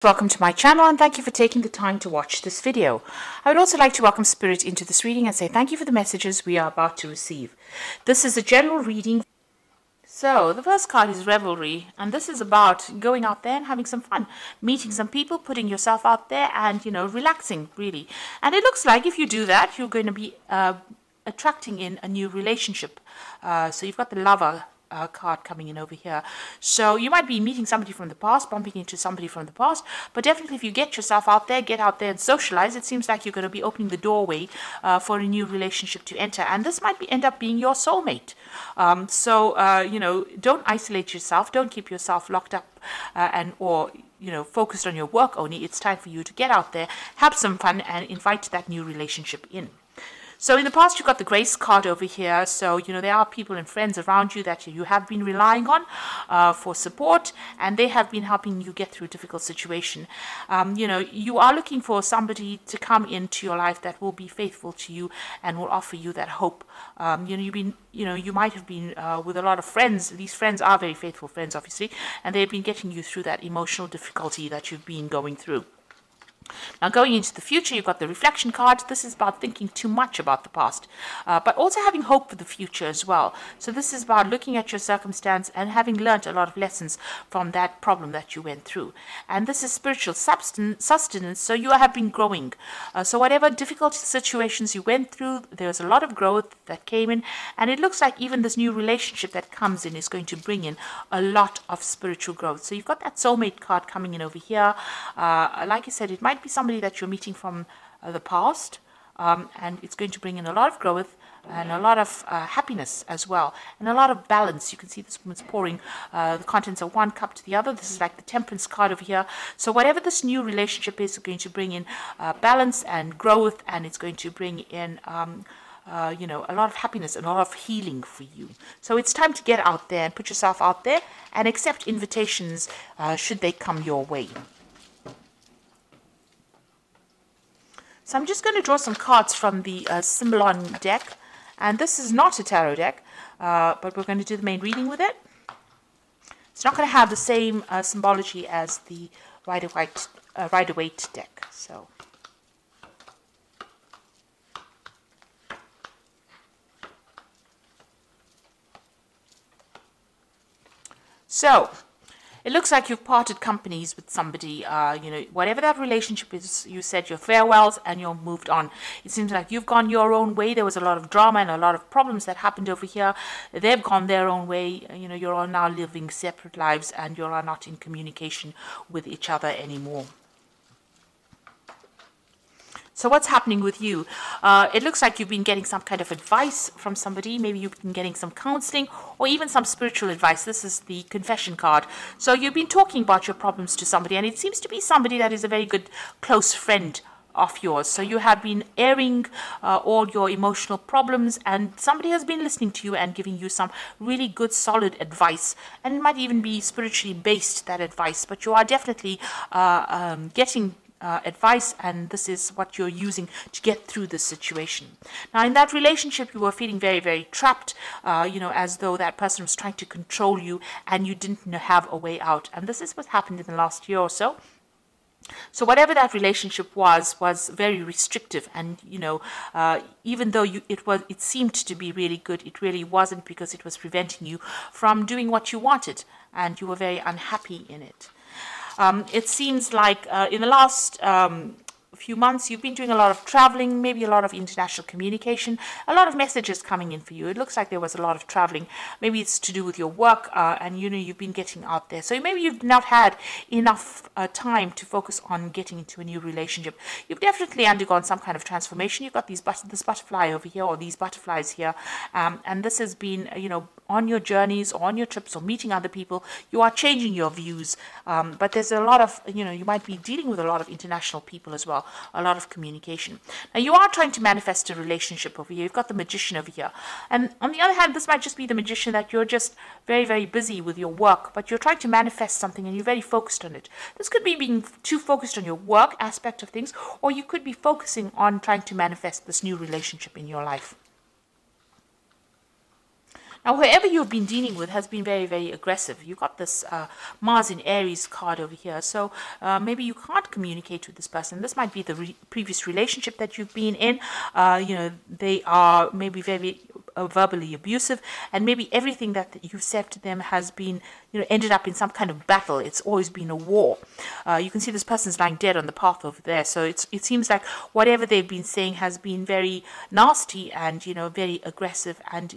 Welcome to my channel and thank you for taking the time to watch this video. I would also like to welcome Spirit into this reading and say thank you for the messages we are about to receive. This is a general reading. So the first card is Revelry, and this is about going out there and having some fun, meeting some people, putting yourself out there and, relaxing really. And it looks like if you do that, you're going to be attracting in a new relationship. So you've got the Lover card coming in over here. So you might be meeting somebody from the past, bumping into somebody from the past, but definitely if you get yourself out there, get out there and socialize, it seems like you're going to be opening the doorway for a new relationship to enter. And this might end up being your soulmate. Don't isolate yourself. Don't keep yourself locked up or focused on your work only. It's time for you to get out there, have some fun, and invite that new relationship in. So in the past, you've got the Grace card over here. So, there are people and friends around you that you have been relying on for support, and they have been helping you get through a difficult situation. You are looking for somebody to come into your life that will be faithful to you and will offer you that hope. You might have been with a lot of friends. These friends are very faithful friends, obviously, and they've been getting you through that emotional difficulty that you've been going through. Now, going into the future, you've got the Reflection card. This is about thinking too much about the past, but also having hope for the future as well. So this is about looking at your circumstance and having learned a lot of lessons from that problem that you went through. And this is spiritual sustenance, so you have been growing. So whatever difficult situations you went through, there's a lot of growth that came in, and it looks like even this new relationship that comes in is going to bring in a lot of spiritual growth. So you've got that soulmate card coming in over here. Like I said, it might be somebody that you're meeting from the past, and it's going to bring in a lot of growth and a lot of happiness as well, and a lot of balance. You can see this woman's pouring the contents of one cup to the other. This is like the Temperance card over here. So whatever this new relationship is going to bring in balance and growth, and it's going to bring in a lot of happiness and a lot of healing for you. So it's time to get out there and put yourself out there and accept invitations should they come your way. So I'm just going to draw some cards from the Symbolon deck. And this is not a tarot deck, but we're going to do the main reading with it. It's not going to have the same symbology as the Rider-Waite deck. So it looks like you've parted companies with somebody, whatever that relationship is, you said your farewells and you're moved on. It seems like you've gone your own way. There was a lot of drama and a lot of problems that happened over here. They've gone their own way. You're all now living separate lives and you are not in communication with each other anymore. So what's happening with you? It looks like you've been getting some kind of advice from somebody. Maybe you've been getting some counseling or even some spiritual advice. This is the Confession card. So you've been talking about your problems to somebody, and it seems to be somebody that is a very good close friend of yours. So you have been airing all your emotional problems, and somebody has been listening to you and giving you some really good solid advice, and it might even be spiritually based, that advice, but you are definitely getting advice, and this is what you're using to get through this situation. Now, in that relationship, you were feeling very, very trapped, as though that person was trying to control you and you didn't have a way out. And this is what happened in the last year or so. So whatever that relationship was very restrictive, and even though it seemed to be really good, it really wasn't, because it was preventing you from doing what you wanted, and you were very unhappy in it. It seems like in the last few months you've been doing a lot of traveling, maybe a lot of international communication, a lot of messages coming in for you. It looks like there was a lot of traveling. Maybe it's to do with your work, and you've been getting out there. So maybe you've not had enough time to focus on getting into a new relationship. You've definitely undergone some kind of transformation. You've got this butterfly over here, or these butterflies here, and this has been on your journeys or on your trips or meeting other people. You are changing your views, but there's a lot of you might be dealing with a lot of international people as well, a lot of communication. Now, you are trying to manifest a relationship over here. You've got the Magician over here, and on the other hand, this might just be the Magician that you're just very, very busy with your work, but you're trying to manifest something and you're very focused on it. This could be being too focused on your work aspect of things, or you could be focusing on trying to manifest this new relationship in your life. Now, whoever you've been dealing with has been very, very aggressive. You've got this Mars in Aries card over here. So maybe you can't communicate with this person. This might be the previous relationship that you've been in. They are maybe very verbally abusive, and maybe everything that you've said to them has been, ended up in some kind of battle. It's always been a war. You can see this person's lying dead on the path over there. So it seems like whatever they've been saying has been very nasty and, very aggressive, and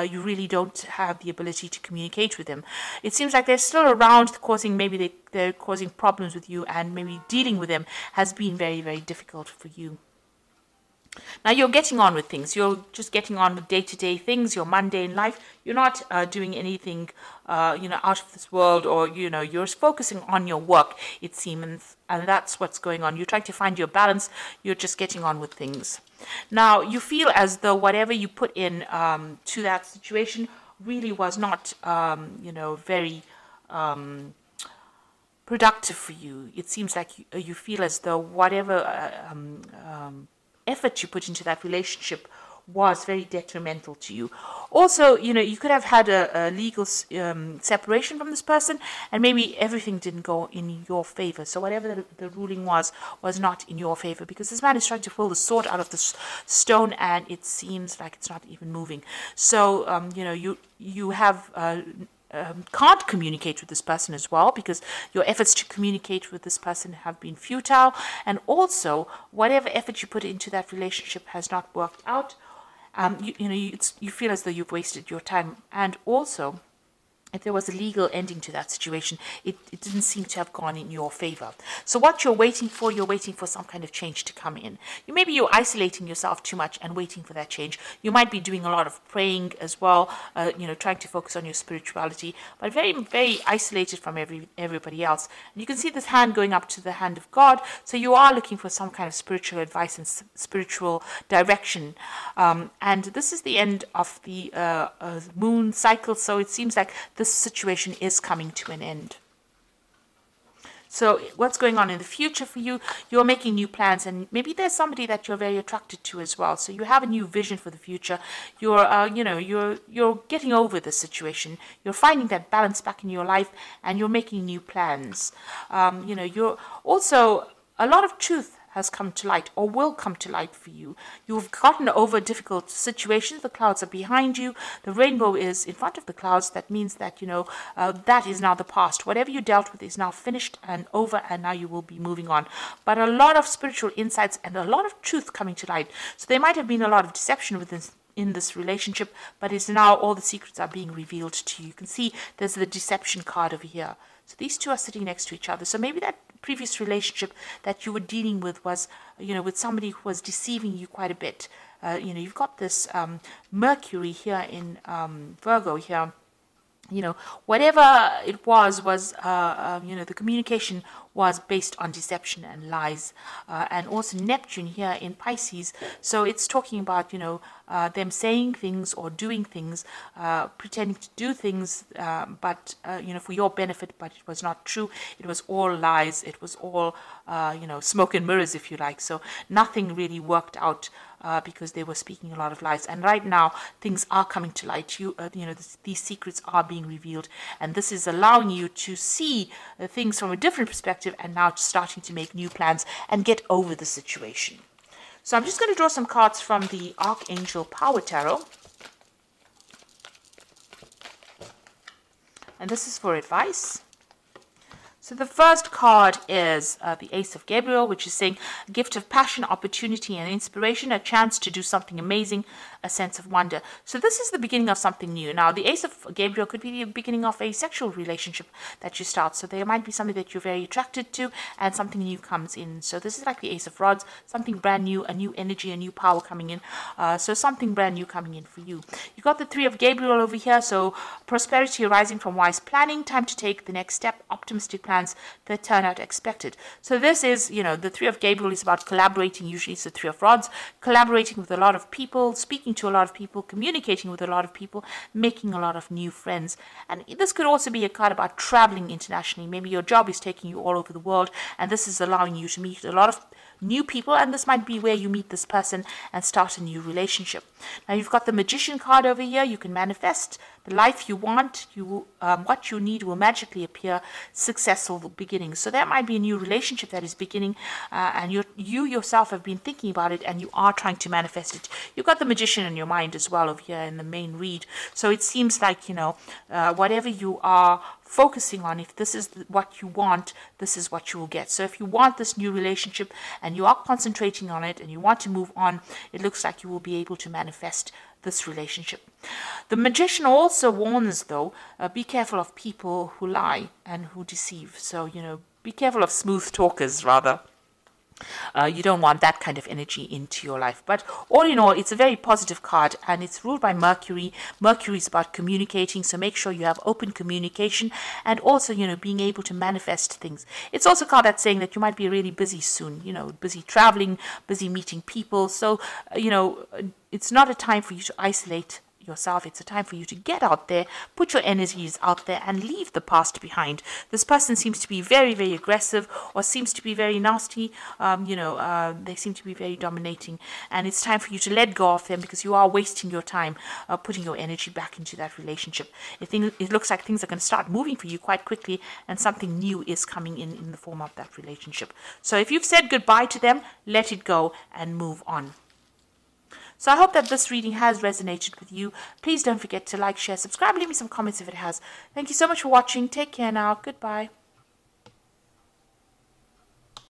you really don't have the ability to communicate with them. It seems like they're still around, causing, maybe they're causing problems with you, and maybe dealing with them has been very, very difficult for you. Now you're getting on with things. You're just getting on with day-to-day things, your mundane life. You're not doing anything, out of this world, or, you're focusing on your work, it seems, and that's what's going on. You're trying to find your balance. You're just getting on with things. Now you feel as though whatever you put in to that situation really was not, very productive for you. It seems like you feel as though whatever effort you put into that relationship was very detrimental to you. Also, you could have had a legal separation from this person, and maybe everything didn't go in your favor. So whatever the ruling was not in your favor, because this man is trying to pull the sword out of the stone, and it seems like it's not even moving. So, you have can't communicate with this person as well, because your efforts to communicate with this person have been futile, and also whatever effort you put into that relationship has not worked out. You feel as though you've wasted your time, and also if there was a legal ending to that situation, it didn't seem to have gone in your favor. So what you're waiting for some kind of change to come in. Maybe you're isolating yourself too much and waiting for that change. You might be doing a lot of praying as well, trying to focus on your spirituality, but very, very isolated from everybody else. And you can see this hand going up to the hand of God. So you are looking for some kind of spiritual advice and spiritual direction. And this is the end of the moon cycle. So it seems like this situation is coming to an end. So what's going on in the future for you? You're making new plans, and maybe there's somebody that you're very attracted to as well. So you have a new vision for the future. You're getting over the situation. You're finding that balance back in your life, and you're making new plans. You're also, a lot of truth has come to light, or will come to light for you. You've gotten over difficult situations. The clouds are behind you. The rainbow is in front of the clouds. That means that, that is now the past. Whatever you dealt with is now finished and over, and now you will be moving on. But a lot of spiritual insights and a lot of truth coming to light. So there might have been a lot of deception in this relationship, but it's now all the secrets are being revealed to you. You can see there's the deception card over here. So these two are sitting next to each other. So maybe that previous relationship that you were dealing with was, with somebody who was deceiving you quite a bit. You've got this Mercury here in Virgo here. Whatever it was, the communication was based on deception and lies. And also Neptune here in Pisces. So it's talking about, them saying things or doing things, pretending to do things, but, for your benefit, but it was not true. It was all lies. It was all, smoke and mirrors, if you like. So nothing really worked out. Because they were speaking a lot of lies, and right now things are coming to light. These secrets are being revealed, and this is allowing you to see things from a different perspective, and now starting to make new plans and get over the situation. So I'm just going to draw some cards from the Archangel Power Tarot, and this is for advice. So the first card is the Ace of Gabriel, which is saying a gift of passion, opportunity, and inspiration, a chance to do something amazing, a sense of wonder. So this is the beginning of something new. Now, the Ace of Gabriel could be the beginning of a sexual relationship that you start. So there might be something that you're very attracted to, and something new comes in. So this is like the Ace of Rods, something brand new, a new energy, a new power coming in. So something brand new coming in for you. You've got the Three of Gabriel over here. So prosperity arising from wise planning, time to take the next step, optimistic plans that turn out expected. So this is, the Three of Gabriel is about collaborating. Usually it's the Three of Rods, collaborating with a lot of people, speaking talking to a lot of people, communicating with a lot of people, making a lot of new friends. And this could also be a card about traveling internationally. Maybe your job is taking you all over the world, and this is allowing you to meet a lot of new people, and this might be where you meet this person and start a new relationship. Now you've got the Magician card over here. You can manifest the life you want. What you need will magically appear. Successful beginnings. So that might be a new relationship that is beginning, and you yourself have been thinking about it, and you are trying to manifest it. You've got the Magician in your mind as well over here in the main read. So it seems like, whatever you are focusing on, if this is what you want, this is what you will get. So if you want this new relationship and you are concentrating on it and you want to move on, it looks like you will be able to manifest this relationship. The Magician also warns, though, be careful of people who lie and who deceive. So, be careful of smooth talkers, rather. You don't want that kind of energy into your life. But all in all, it's a very positive card, and it's ruled by Mercury. Mercury is about communicating, so make sure you have open communication, and also, being able to manifest things. It's also a card that's saying that you might be really busy soon, busy traveling, busy meeting people. So, it's not a time for you to isolate yourself. It's a time for you to get out there, put your energies out there, and leave the past behind. This person seems to be very, very aggressive, or seems to be very nasty. They seem to be very dominating, and it's time for you to let go of them, because you are wasting your time putting your energy back into that relationship. It looks like things are going to start moving for you quite quickly, and something new is coming in the form of that relationship. So if you've said goodbye to them, let it go and move on. So I hope that this reading has resonated with you. Please don't forget to like, share, subscribe, leave me some comments if it has. Thank you so much for watching. Take care now. Goodbye.